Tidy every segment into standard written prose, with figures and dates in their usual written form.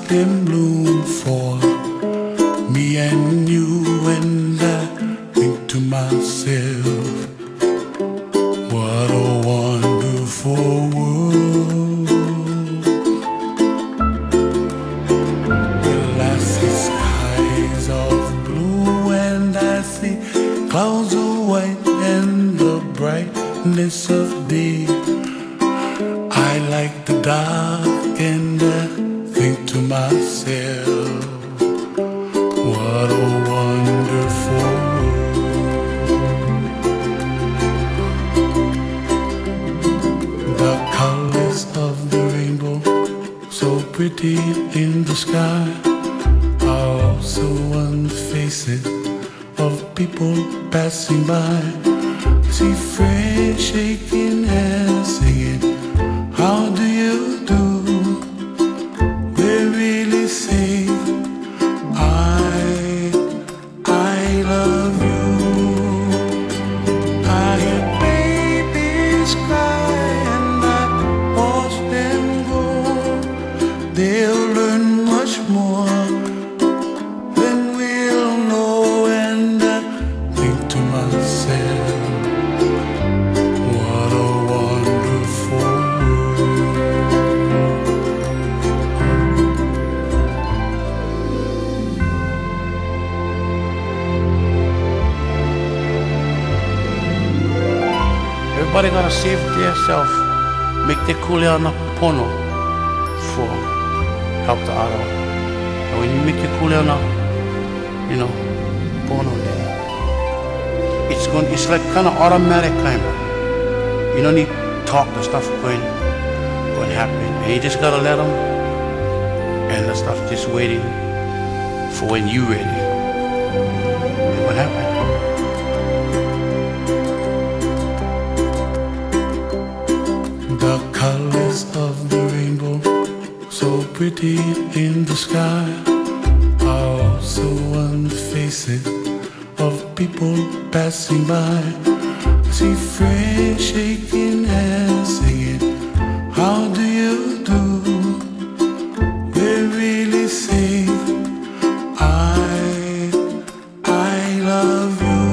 them bloom for me and you, and I think to myself, what a wonderful world. Well, I see skies of blue and I see clouds of white and the brightness of day. I like the dark and I think to myself, what a wonderful world. The colors of the rainbow, so pretty in the sky, are also on the faces of people passing by. See friends shaking hands, singing, how do you do? We really say, I love you. I hear babies cry and I watch them grow. They'll learn much more than we'll know, and I think to myself, what a wonderful world. Everybody gotta save themselves, make the kuleana pono for help the other. And when you make the kuleana, pono there, it's like kind of automatic kind of. You don't need to talk, the stuff going happen. And you just gotta let them, and the stuff just waiting for when you ready. And what happened? The colors of the rainbow, so pretty in the sky, are also on the faces of people passing by. See friends shaking hands, singing, how do you do? We really say, I love you.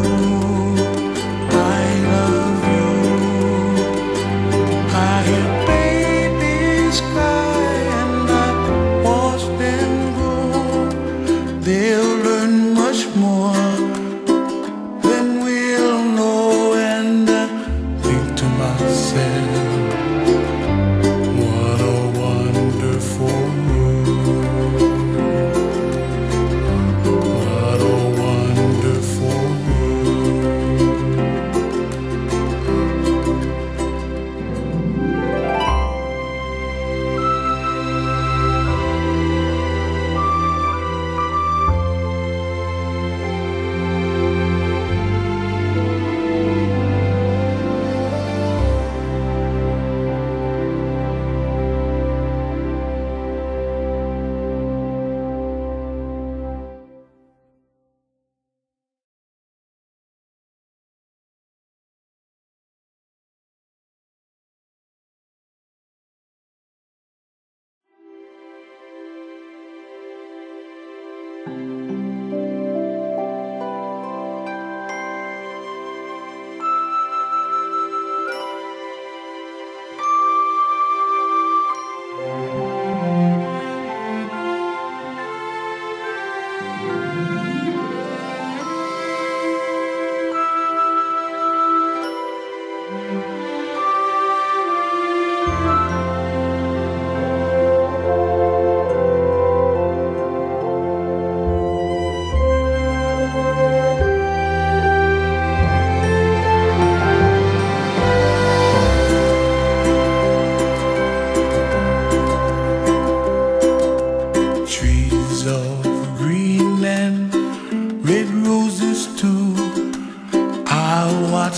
I love you. I hear babies cry and I watch them grow. They'll learn much more than we'll know, and I think to myself, what a wonderful world. What a wonderful world.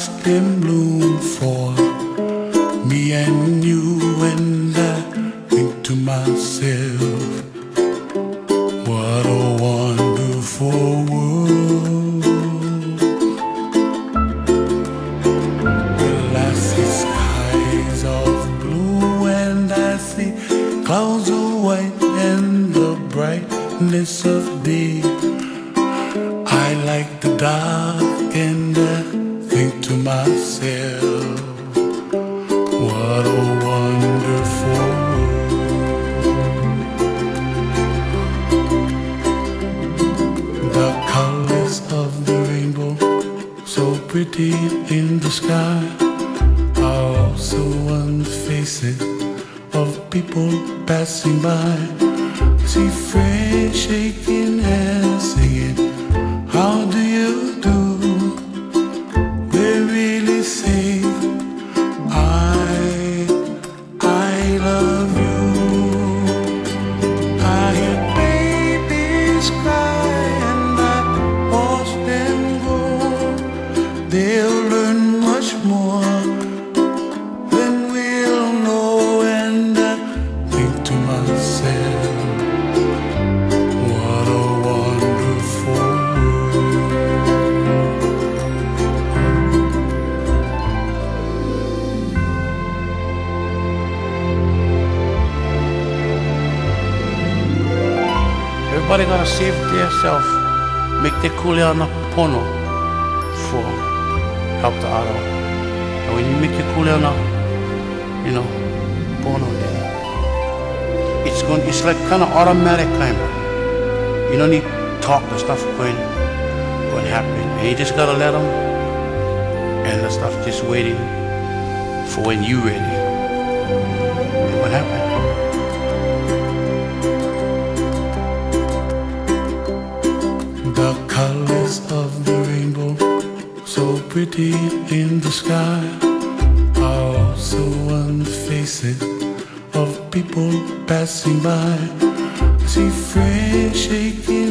watch them bloom for me and you, and I think to myself, what a wonderful world. Well, I see skies of blue and I see clouds of white and the brightness of day. I like the dark and I think to myself, what a wonderful world. The colors of the rainbow, so pretty in the sky, are also on the faces of people passing by. I see friends shaking hands, singing, how do you do? They really say, I love you. I hear babies cry and I watch them grow. They'll learn much more than we'll know, and I think to myself, what a wonderful world. Everybody gotta save themselves, make their kuleana pono for help the other. And when you make your kuleana, you know, pono there, it's like kind of automatic kind of. You don't need to talk, the stuff going to happen. And you just gotta let them, and the stuff just waiting for when you ready. And what happened? The colors of the rainbow, so pretty in the sky, are also on the faces of people passing by. I see friends shaking